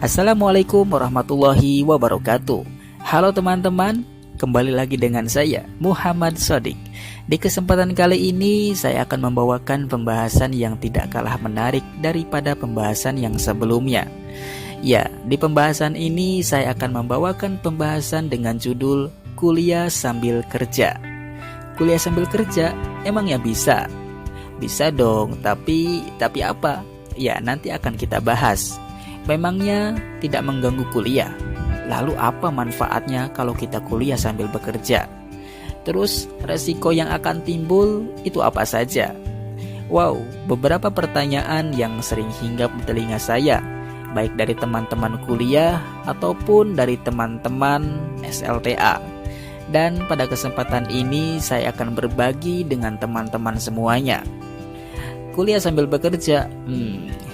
Assalamualaikum warahmatullahi wabarakatuh. Halo teman-teman, kembali lagi dengan saya Muhammad Shadiq. Di kesempatan kali ini saya akan membawakan pembahasan yang tidak kalah menarik daripada pembahasan yang sebelumnya. Ya, di pembahasan ini saya akan membawakan pembahasan dengan judul Kuliah Sambil Kerja. Kuliah sambil kerja emangnya bisa? Bisa dong, tapi apa? Ya, nanti akan kita bahas. Memangnya tidak mengganggu kuliah? Lalu apa manfaatnya kalau kita kuliah sambil bekerja? Terus resiko yang akan timbul itu apa saja? Wow, beberapa pertanyaan yang sering hinggap di telinga saya, baik dari teman-teman kuliah ataupun dari teman-teman SLTA. Dan pada kesempatan ini saya akan berbagi dengan teman-teman semuanya. Kuliah sambil bekerja,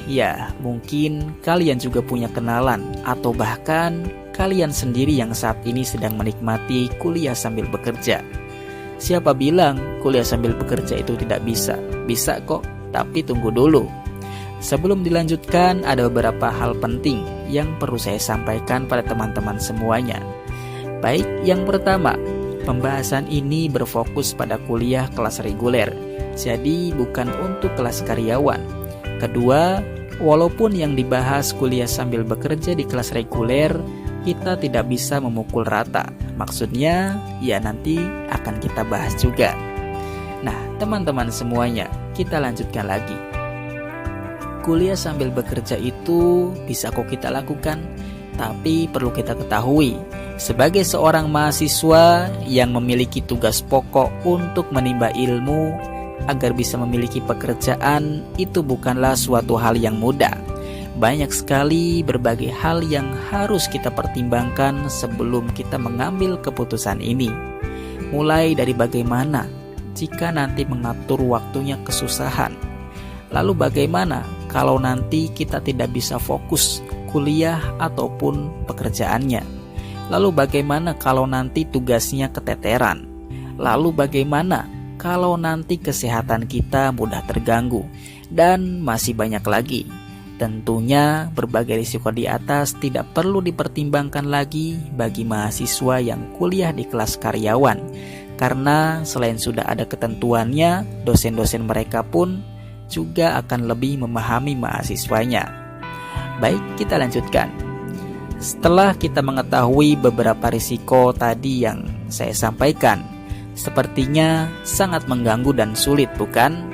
ya, mungkin kalian juga punya kenalan atau bahkan kalian sendiri yang saat ini sedang menikmati kuliah sambil bekerja. Siapa bilang kuliah sambil bekerja itu tidak bisa? Bisa kok, tapi tunggu dulu. Sebelum dilanjutkan, ada beberapa hal penting yang perlu saya sampaikan pada teman-teman semuanya. Baik, yang pertama, pembahasan ini berfokus pada kuliah kelas reguler. Jadi bukan untuk kelas karyawan. Kedua, walaupun yang dibahas kuliah sambil bekerja di kelas reguler, kita tidak bisa memukul rata. Maksudnya, ya nanti akan kita bahas juga. Nah, teman-teman semuanya, kita lanjutkan lagi. Kuliah sambil bekerja itu bisa kok kita lakukan, tapi perlu kita ketahui, sebagai seorang mahasiswa yang memiliki tugas pokok untuk menimba ilmu, agar bisa memiliki pekerjaan itu bukanlah suatu hal yang mudah. Banyak sekali berbagai hal yang harus kita pertimbangkan sebelum kita mengambil keputusan ini. Mulai dari bagaimana jika nanti mengatur waktunya kesusahan. Lalu bagaimana kalau nanti kita tidak bisa fokus kuliah ataupun pekerjaannya. Lalu bagaimana kalau nanti tugasnya keteteran. Lalu bagaimana kalau nanti kesehatan kita mudah terganggu, dan masih banyak lagi. Tentunya berbagai risiko di atas tidak perlu dipertimbangkan lagi bagi mahasiswa yang kuliah di kelas karyawan, karena selain sudah ada ketentuannya, dosen-dosen mereka pun juga akan lebih memahami mahasiswanya. Baik, kita lanjutkan. Setelah kita mengetahui beberapa risiko tadi yang saya sampaikan, sepertinya sangat mengganggu dan sulit, bukan?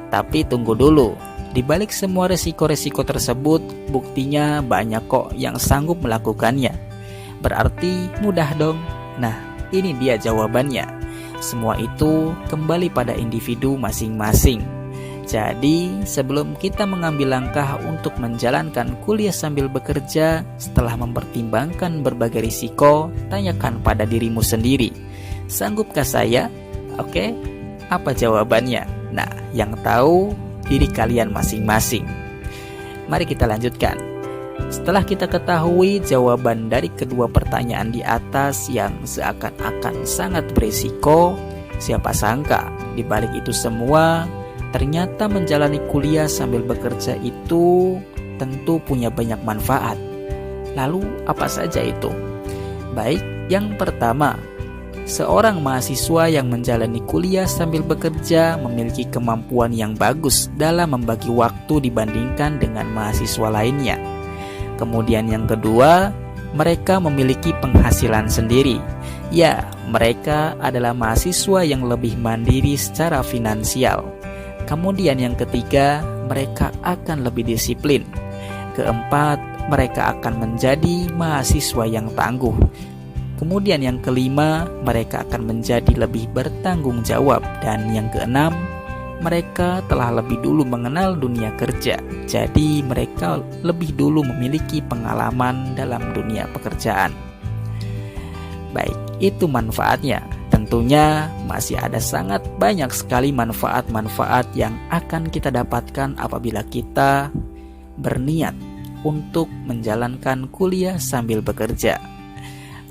Tapi tunggu dulu, di balik semua resiko-resiko tersebut, buktinya banyak kok yang sanggup melakukannya. Berarti mudah dong? Nah, ini dia jawabannya. Semua itu kembali pada individu masing-masing. Jadi, sebelum kita mengambil langkah untuk menjalankan kuliah sambil bekerja, setelah mempertimbangkan berbagai risiko, tanyakan pada dirimu sendiri, sanggupkah saya? Oke, apa jawabannya? Nah, yang tahu diri kalian masing-masing. Mari kita lanjutkan. Setelah kita ketahui jawaban dari kedua pertanyaan di atas yang seakan-akan sangat berisiko, siapa sangka di balik itu semua, ternyata menjalani kuliah sambil bekerja itu tentu punya banyak manfaat. Lalu apa saja itu? Baik, yang pertama, seorang mahasiswa yang menjalani kuliah sambil bekerja memiliki kemampuan yang bagus dalam membagi waktu dibandingkan dengan mahasiswa lainnya. Kemudian yang kedua, mereka memiliki penghasilan sendiri. Ya, mereka adalah mahasiswa yang lebih mandiri secara finansial. Kemudian yang ketiga, mereka akan lebih disiplin. Keempat, mereka akan menjadi mahasiswa yang tangguh. Kemudian yang kelima, mereka akan menjadi lebih bertanggung jawab. Dan yang keenam, mereka telah lebih dulu mengenal dunia kerja. Jadi mereka lebih dulu memiliki pengalaman dalam dunia pekerjaan. Baik, itu manfaatnya. Tentunya masih ada sangat banyak sekali manfaat-manfaat yang akan kita dapatkan apabila kita berniat untuk menjalankan kuliah sambil bekerja.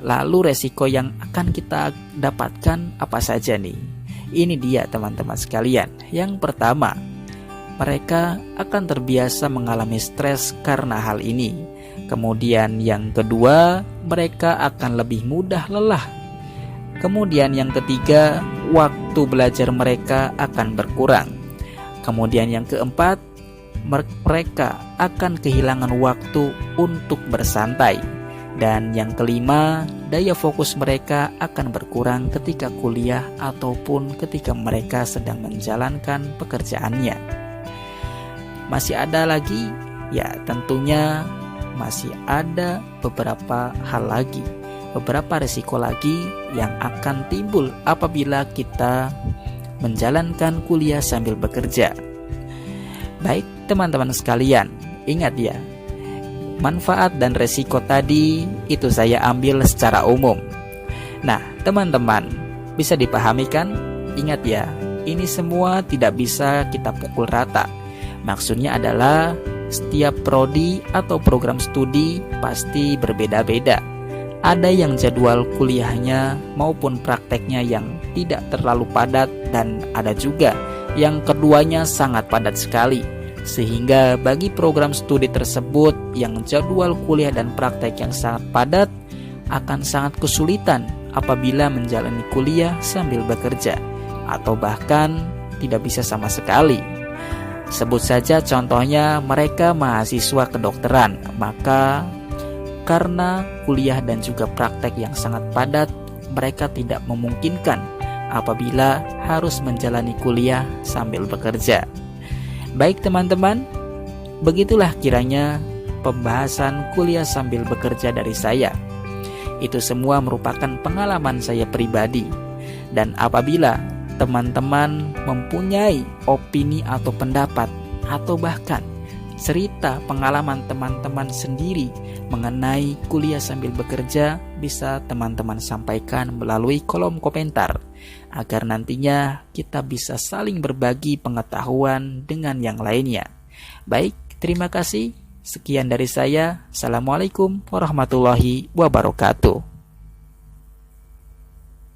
Lalu resiko yang akan kita dapatkan apa saja nih? Ini dia teman-teman sekalian. Yang pertama, mereka akan terbiasa mengalami stres karena hal ini. Kemudian yang kedua, mereka akan lebih mudah lelah. Kemudian yang ketiga, waktu belajar mereka akan berkurang. Kemudian yang keempat, mereka akan kehilangan waktu untuk bersantai. Dan yang kelima, daya fokus mereka akan berkurang ketika kuliah ataupun ketika mereka sedang menjalankan pekerjaannya. Masih ada lagi? Ya, tentunya masih ada beberapa hal lagi, beberapa risiko lagi yang akan timbul apabila kita menjalankan kuliah sambil bekerja. Baik teman-teman sekalian, ingat ya, manfaat dan resiko tadi itu saya ambil secara umum. Nah teman-teman, bisa dipahami kan? Ingat ya, ini semua tidak bisa kita pukul rata. Maksudnya adalah setiap prodi atau program studi pasti berbeda-beda. Ada yang jadwal kuliahnya maupun prakteknya yang tidak terlalu padat, dan ada juga yang keduanya sangat padat sekali. Sehingga bagi program studi tersebut yang jadwal kuliah dan praktek yang sangat padat akan sangat kesulitan apabila menjalani kuliah sambil bekerja, atau bahkan tidak bisa sama sekali. Sebut saja contohnya mereka mahasiswa kedokteran, maka karena kuliah dan juga praktek yang sangat padat, mereka tidak memungkinkan apabila harus menjalani kuliah sambil bekerja. Baik teman-teman, begitulah kiranya pembahasan kuliah sambil bekerja dari saya. Itu semua merupakan pengalaman saya pribadi. Dan apabila teman-teman mempunyai opini atau pendapat, atau bahkan cerita pengalaman teman-teman sendiri mengenai kuliah sambil bekerja, bisa teman-teman sampaikan melalui kolom komentar, agar nantinya kita bisa saling berbagi pengetahuan dengan yang lainnya. Baik, terima kasih. Sekian dari saya. Assalamualaikum warahmatullahi wabarakatuh.